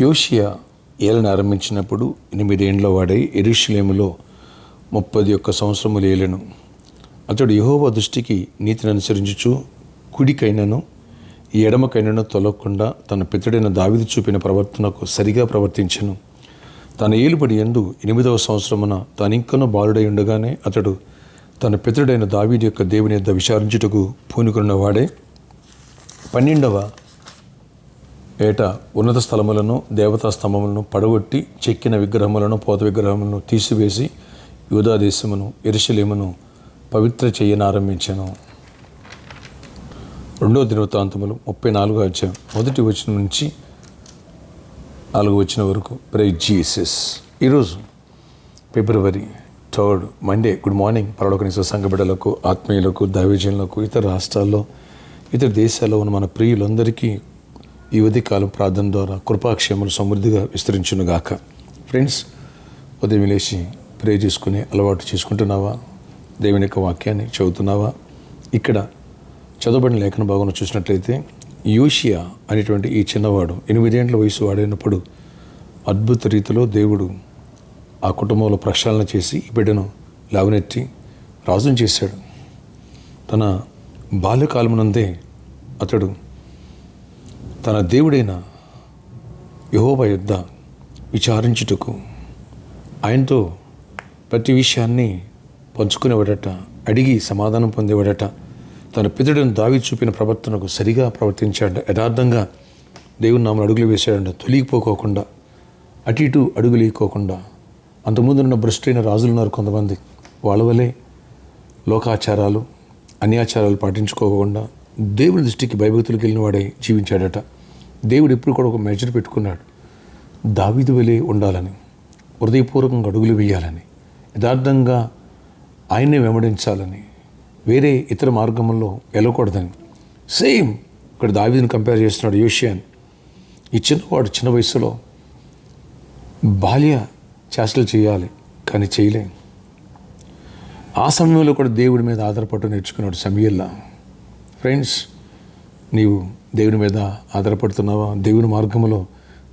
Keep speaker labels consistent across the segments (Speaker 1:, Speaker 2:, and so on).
Speaker 1: యోషియా ఏలన ఆరంభించినప్పుడు 8 ఏండ్ల వాడై యెరూషలేములో 31 సంవత్సరములు ఏలెను. అతడు యెహోవా దృష్టికి నీతిని అనుసరించుచు కుడికైనను ఎడమకైనను తొలగకుండా తన పితడైన దావీదు చూపిన ప్రవర్తనకు సరిగా ప్రవర్తించెను. తన ఏలుబడి యందు 8వ సంవత్సరమున తానింకనూ బాలుడై ఉండగానే అతడు తన పితరుడైన దావీదు యొక్క దేవుని యొద్ద విచారించుటకు పూనుకున్న వాడే 12వ ఏట ఉన్నత స్థలములను దేవతా స్తంభములను పడగొట్టి చెక్కిన విగ్రహములను పోత విగ్రహములను తీసివేసి యూదా దేశమును యెరూషలేమును పవిత్ర చేయనారంభించాను. 2వ దినవృత్తాంతములు 34వ అధ్యాయం 1వ వచనం నుంచి 4వ వచనం వరకు. Praise Jesus. ఈరోజు ఫిబ్రవరి 3 మండే. గుడ్ మార్నింగ్ పరలోకనిస సంఘ బిడ్డలకు, ఆత్మీయులకు, దైవజనులకు, ఇతర రాష్ట్రాల్లో ఇతర దేశాల్లో ఉన్న మన ప్రియులందరికీ ఈ ఉదయకాలం ప్రార్థన ద్వారా కృపాక్షేమలు సమృద్ధిగా విస్తరించునుగాక. ఫ్రెండ్స్, ఉదయం లేచి ప్రే చేసుకుని అలవాటు చేసుకుంటున్నావా? దేవుని యొక్క వాక్యాన్ని చదువుతున్నావా? ఇక్కడ చదవబడిన లేఖన భాగంలో చూసినట్లయితే యోషియా అనేటువంటి ఈ చిన్నవాడు 8 ఏండ్ల వయసు వాడైనప్పుడు అద్భుత రీతిలో దేవుడు ఆ కుటుంబంలో ప్రక్షాళన చేసి ఈ బిడ్డను లేవనెత్తి రాజును చేశాడు. తన బాల్యకాలమునందే అతడు తన దేవుడైన యెహోవా యొద్ద విచారించుటకు, ఆయనతో ప్రతి విషయాన్ని పంచుకునేవాడట, అడిగి సమాధానం పొందేవాడట. తన పితరుడైన దావీదు చూపిన ప్రవర్తనకు సరిగా ప్రవర్తించాడు. యథార్థంగా దేవుని నామమున అడుగులు వేశాడంట, తొలిగిపోకోకుండా, అటు ఇటు అడుగులు వేయకోకుండా. అంతకుముందున్న భ్రష్టులైన రాజులు ఉన్నారు కొంతమంది, వాళ్ళ వలె లోకాచారాలు, అన్యాచారాలు పాటించుకోకుండా దేవుని దృష్టికి భయభక్తులకు వెళ్ళిన వాడే జీవించాడట. దేవుడు ఎప్పుడు కూడా ఒక మెజర్ పెట్టుకున్నాడు, దావీదు వలె ఉండాలని, హృదయపూర్వకంగా అడుగులు వేయాలని, యథార్థంగా ఆయన్నే వెంబడించాలని, వేరే ఇతర మార్గంలో వెళ్ళకూడదని. సేమ్ ఇక్కడ దావీదుని కంపేర్ చేస్తున్నాడు యోషియాని. ఈ చిన్నవాడు చిన్న వయసులో బాల్య చేష్టలు చేయాలి కానీ చేయలేం. ఆ సమయంలో కూడా దేవుడి మీద ఆధారపడటం నేర్చుకున్నాడు సమూయేలు. ఫ్రెండ్స్, నీవు దేవుని మీద ఆధారపడుతున్నావా? దేవుని మార్గంలో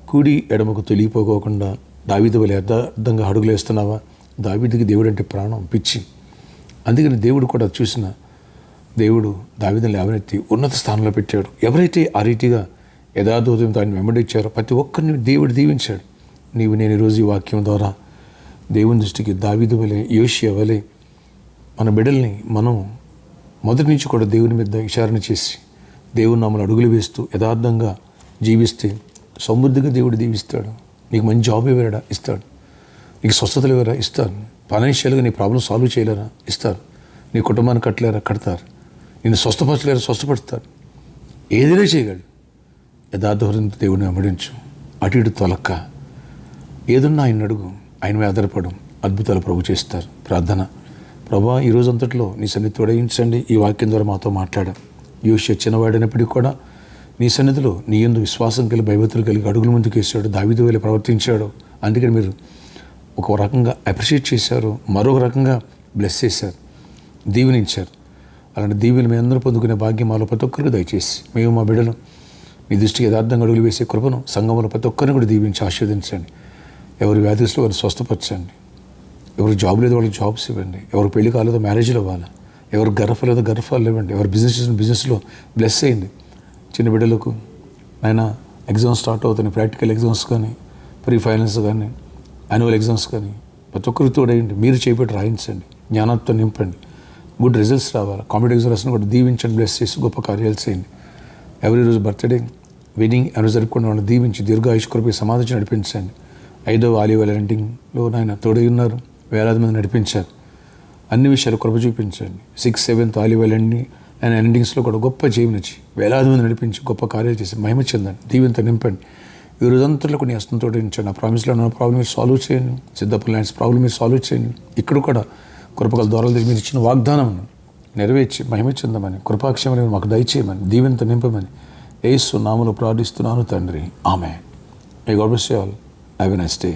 Speaker 1: కుడి ఎడమకు తొలిగిపోకోకుండా దావీదు వలె యథార్థంగా అడుగులు వేస్తున్నావా? దావీదుకి దేవుడు అంటే ప్రాణం, పిచ్చి. అందుకని దేవుడు కూడా చూసిన దేవుడు దావీదుని లేవనెత్తి ఉన్నత స్థానంలో పెట్టాడు. ఎవరైతే ఆ రీతిగా యథార్థంతో ఆయన వెంబడించారో ప్రతి ఒక్కరిని దేవుడు దీవించాడు. నేను ఈరోజు ఈ వాక్యం ద్వారా దేవుని దృష్టికి దావీదు వలె, యోషియా వలె మన బిడ్డల్ని మనం మొదటి నుంచి కూడా దేవుని మీద విచారణ చేసి దేవుని నామమున అడుగులు వేస్తూ యథార్థంగా జీవిస్తే సమృద్ధిగా దేవుడు దీవిస్తాడు. నీకు మంచి జాబ్ ఇవ్వరా? ఇస్తాడు. నీకు స్వస్థతలు ఇవ్వరా? ఇస్తారు. ఫైనాన్షియల్గా నీ ప్రాబ్లం సాల్వ్ చేయలేరా? ఇస్తారు. నీ కుటుంబాన్ని కట్టలేరా? కడతారు. నిన్ను స్వస్థపరచలేరా? స్వస్థపడతారు. ఏదైనా చేయగలడు. యథార్థంతో దేవుడిని వెంబడించు, అటు ఇటు తొలక్క. ఏదున్నా ఆయన అడుగు, ఆయన మీద ఆధారపడం, అద్భుతాలు ప్రభు చేస్తారు. ప్రార్థన. ప్రభా, ఈ రోజంతట్లో నీ సన్నిధి తోడయించండి. ఈ వాక్యం ద్వారా మాతో మాట్లాడా. యోషియా చిన్నవాడైనప్పటికీ కూడా నీ సన్నిధిలో నీ యందు విశ్వాసం కలిగి, భయభక్తులు కలిగి అడుగుల ముందుకు వేసాడు. దావీదు వలె ప్రవర్తించాడు. అందుకని మీరు ఒక రకంగా అప్రిషియేట్ చేశారు, మరొక రకంగా బ్లెస్ చేశారు, దీవెనించారు. అలాంటి దీవెలు మేము అందరూ పొందుకునే భాగ్యం మాలో ప్రతి ఒక్కరికి దయచేసి, మేము మా బిడ్డలు మీ దృష్టికి యథార్థంగా అడుగులు వేసే కృపను సంఘంలో ప్రతి ఒక్కరిని కూడా దీవించి ఆశీర్వదించండి. ఎవరి వ్యాధిలో వారిని స్వస్థపరచండి. ఎవరు జాబ్ లేదో వాళ్ళకి జాబ్స్ ఇవ్వండి. ఎవరు పెళ్లి కాలేదో మ్యారేజ్లు అవ్వాలి. ఎవరు గర్భలేదో గర్భాలు ఇవ్వండి. ఎవరు బిజినెస్లో బ్లెస్ అయ్యింది. చిన్న బిడ్డలకు ఆయన ఎగ్జామ్స్ స్టార్ట్ అవుతాయి. ప్రాక్టికల్ ఎగ్జామ్స్ కానీ, ప్రీ ఫైనల్స్ కానీ, యాన్యువల్ ఎగ్జామ్స్ కానీ ప్రతి ఒక్కరికి తోడేయండి. మీరు చేపెట్టి రాయించండి, జ్ఞానంతో నింపండి, గుడ్ రిజల్ట్స్ రావాలి. కాంపిటేటివ్ ఎగ్జామ్స్ని కూడా దీవించండి, బ్లెస్ చేసి గొప్ప కార్యాలు చేయండి. ఎవరి రోజు బర్త్డే, వెడ్డింగ్ ఎవరు జరుపుకున్న వాళ్ళని దీవించి దీర్ఘాయుష్ కృప సమాధించి నడిపించండి. 5వ ఆలివ్ ల్యాండింగ్లో నాయన తోడై ఉన్నారు. వేలాది మంది నడిపించారు. అన్ని విషయాలు కృప చూపించండి. 6th 7th olive landing and ఎండింగ్స్లో కూడా గొప్ప జీవనిచ్చి వేలాది మంది నడిపించి గొప్ప కార్యాలు చేసి మహిమ చెందండి. దీవెంతో నింపండి. ఈ రోజంతట్లో కొన్ని హస్తంతో ఉంచండి. ఆ ప్రామిస్లో ఉన్న ప్రాబ్లమ్ మీరు సాల్వ్ చేయండి. సిద్ధపూర్ ల్యాండ్స్ ప్రాబ్లమ్ మీరు సాల్వ్ చేయండి. ఇక్కడ కూడా కృపగల ద్వారాలు మీరు ఇచ్చిన వాగ్దానం నెరవేర్చి మహిమ చెందమని, కృపాక్షేమని మాకు దయచేయమని, దీవెంతో నింపమని యేసు నామములో ప్రార్థిస్తున్నాను తండ్రి. Amen. May God bless you all. Have a nice day.